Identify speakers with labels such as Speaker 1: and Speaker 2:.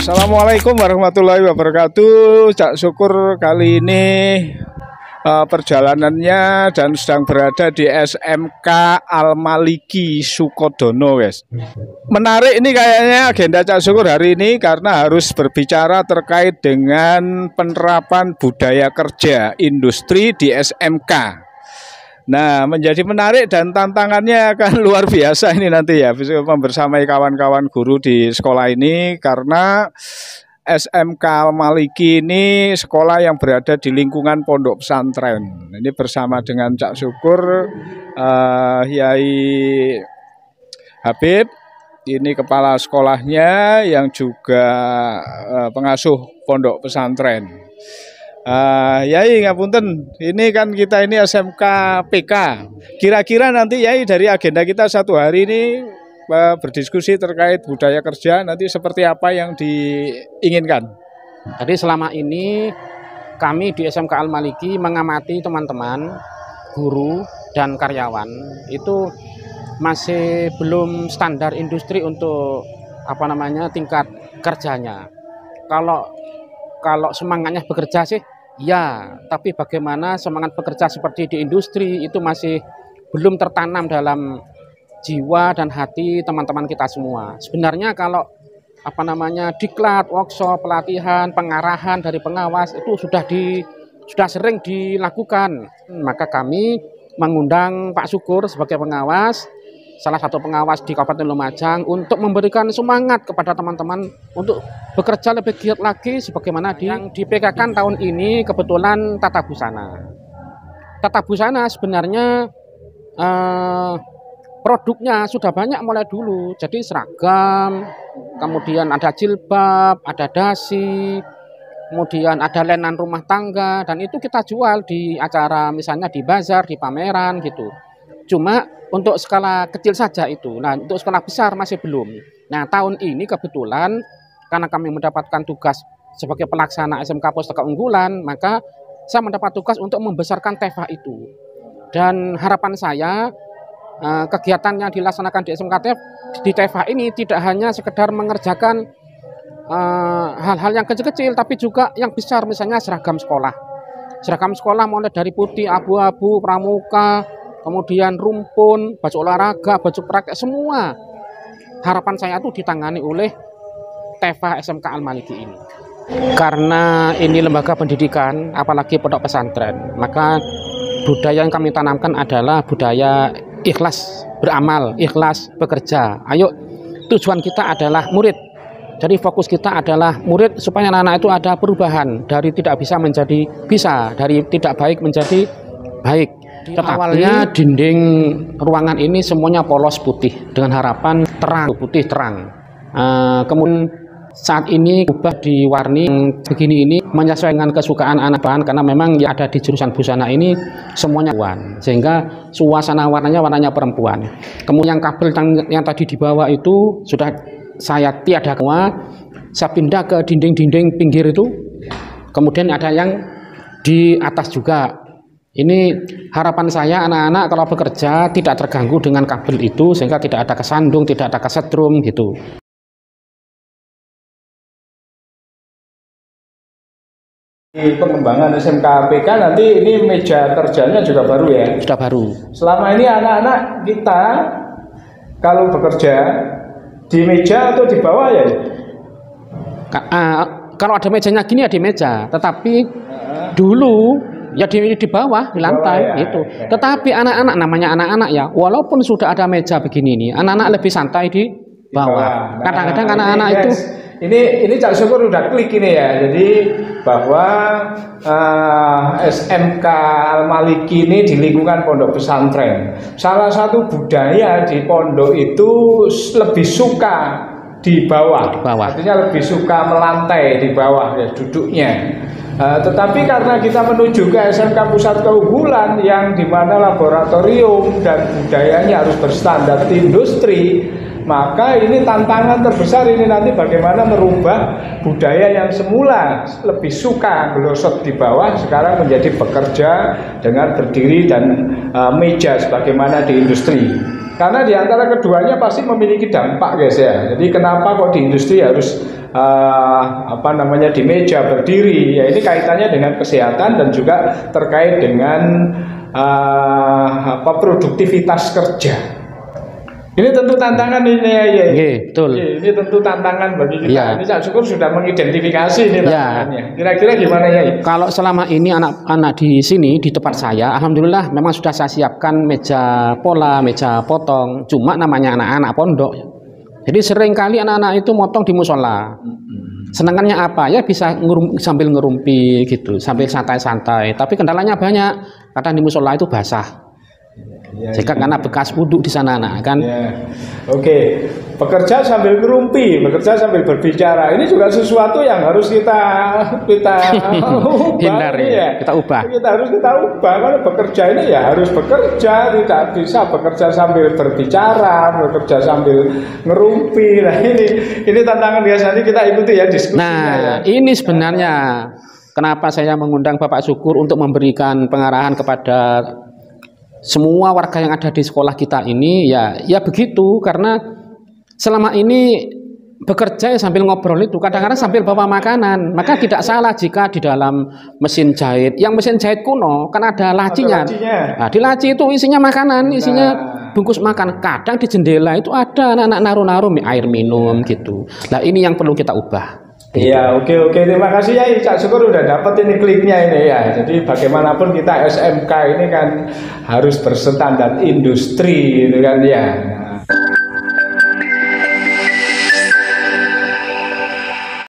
Speaker 1: Assalamualaikum warahmatullahi wabarakatuh. Cak Syukur kali ini perjalanannya dan sedang berada di SMK Al-Maliki Sukodono, guys. Menarik ini kayaknya agenda Cak Syukur hari ini karena harus berbicara terkait dengan penerapan budaya kerja industri di SMK. Nah, menjadi menarik dan tantangannya akan luar biasa ini nanti ya, bisa membersamai kawan-kawan guru di sekolah ini karena SMK Al-Maliki ini sekolah yang berada di lingkungan pondok pesantren. Ini bersama dengan Cak Syukur, Yai Habib, ini kepala sekolahnya yang juga pengasuh pondok pesantren. Yai ngapunten, ini kan kita ini SMK PK. Kira-kira nanti Yai dari agenda kita satu hari ini berdiskusi terkait budaya kerja nanti seperti apa yang diinginkan.
Speaker 2: Jadi selama ini kami di SMK Al-Maliki mengamati teman-teman, guru dan karyawan itu masih belum standar industri untuk tingkat kerjanya. Kalau semangatnya bekerja sih ya, tapi bagaimana semangat bekerja seperti di industri itu masih belum tertanam dalam jiwa dan hati teman-teman kita semua. Sebenarnya kalau diklat, workshop, pelatihan, pengarahan dari pengawas itu sudah sering dilakukan. Maka kami mengundang Pak Syukur sebagai pengawas, salah satu pengawas di Kabupaten Lumajang, untuk memberikan semangat kepada teman-teman untuk bekerja lebih giat lagi sebagaimana yang di PK-kan tahun ini kebetulan tata busana. Tata busana sebenarnya produknya sudah banyak mulai dulu, jadi seragam, kemudian ada jilbab, ada dasi, kemudian ada lenan rumah tangga, dan itu kita jual di acara misalnya di bazar, di pameran gitu. Cuma untuk skala kecil saja itu. Nah, untuk skala besar masih belum. Nah, tahun ini kebetulan karena kami mendapatkan tugas sebagai pelaksana SMK Pustaka Unggulan, maka saya mendapat tugas untuk membesarkan TEFA itu. Dan harapan saya kegiatan yang dilaksanakan di SMK di TEFA ini tidak hanya sekedar mengerjakan hal-hal yang kecil-kecil, tapi juga yang besar, misalnya seragam sekolah. Seragam sekolah mulai dari putih, abu-abu, pramuka, kemudian rumpun, baju olahraga, baju praktek, semua harapan saya itu ditangani oleh TEFA SMK Al-Maliki ini. Karena ini lembaga pendidikan, apalagi pondok pesantren, maka budaya yang kami tanamkan adalah budaya ikhlas beramal, ikhlas bekerja. Ayo, tujuan kita adalah murid. Jadi fokus kita adalah murid supaya anak-anak itu ada perubahan dari tidak bisa menjadi bisa, dari tidak baik menjadi baik. Awalnya dinding ruangan ini semuanya polos putih dengan harapan terang, putih terang. Kemudian saat ini ubah diwarni begini ini menyesuaikan kesukaan anak bahan, karena memang yang ada di jurusan busana ini semuanya perempuan, sehingga suasana warnanya perempuan. Kemudian kabel yang tadi di bawah itu sudah saya tiada semua, saya pindah ke dinding-dinding pinggir itu. Kemudian ada yang di atas juga. Ini harapan saya anak-anak kalau bekerja tidak terganggu dengan kabel itu, sehingga tidak ada kesandung, tidak ada kesetrum gitu.
Speaker 1: Di pengembangan SMK PK nanti ini meja kerjanya juga baru ya?
Speaker 2: Sudah baru.
Speaker 1: Selama ini anak-anak kita kalau bekerja di meja atau di bawah ya?
Speaker 2: Kalau ada mejanya gini ya di meja, tetapi dulu ya di bawah, di lantai ya, gitu. Ya. Tetapi anak-anak, namanya anak-anak ya, walaupun sudah ada meja begini nih, anak-anak lebih santai di bawah. Kadang-kadang anak-anak itu
Speaker 1: ini Cak Syukur udah klik ini ya. Jadi bahwa SMK Al-Maliki ini di lingkungan pondok pesantren. Salah satu budaya di pondok itu lebih suka di bawah. Artinya lebih suka melantai di bawah ya, duduknya. Tetapi karena kita menuju ke SMK Pusat Keunggulan yang dimana laboratorium dan budayanya harus berstandar industri, maka ini tantangan terbesar ini nanti bagaimana merubah budaya yang semula lebih suka gelosot di bawah sekarang menjadi bekerja dengan berdiri dan meja sebagaimana di industri. Karena di antara keduanya pasti memiliki dampak guys ya. Jadi kenapa kok di industri harus di meja berdiri? Ya ini kaitannya dengan kesehatan dan juga terkait dengan produktivitas kerja. Ini tentu tantangan ini ya.
Speaker 2: Betul.
Speaker 1: Ini tentu tantangan bagi kita.
Speaker 2: Ya.
Speaker 1: Ini Cak Syukur sudah mengidentifikasi ini tantangannya. Kira-kira gimana ya?
Speaker 2: Kalau selama ini anak-anak di sini di tempat saya, alhamdulillah memang sudah saya siapkan meja pola, meja potong. Cuma namanya anak-anak pondok. Jadi seringkali anak-anak itu motong di musola. Senangannya apa? Ya bisa sambil ngerumpi gitu, sambil santai-santai. Tapi kendalanya banyak. Kadang di musola itu basah. Jika karena bekas wudhu di sana kan.
Speaker 1: Oke. Bekerja sambil ngerumpi, bekerja sambil berbicara. Ini juga sesuatu yang harus kita
Speaker 2: hindari ya. Kita ubah.
Speaker 1: Kita ubah. Kalau bekerja ini ya harus bekerja, tidak bisa bekerja sambil berbicara, bekerja sambil ngerumpi. Nah ini tantangan guys, nanti kita ikuti ya diskusinya.
Speaker 2: Ini sebenarnya kenapa saya mengundang Bapak Syukur untuk memberikan pengarahan kepada semua warga yang ada di sekolah kita ini ya begitu, karena selama ini bekerja sambil ngobrol itu kadang-kadang sambil bawa makanan, maka tidak salah jika di dalam mesin jahit, yang mesin jahit kuno kan ada lacinya. Nah, di laci itu isinya makanan, isinya bungkus makan. Kadang di jendela itu ada anak-anak naruh-naruh air minum gitu. Nah ini yang perlu kita ubah.
Speaker 1: Iya, oke. Terima kasih ya, Cak Syukur udah dapat ini kliknya ini ya. Jadi bagaimanapun kita SMK ini kan harus berstandar industri gitu kan ya.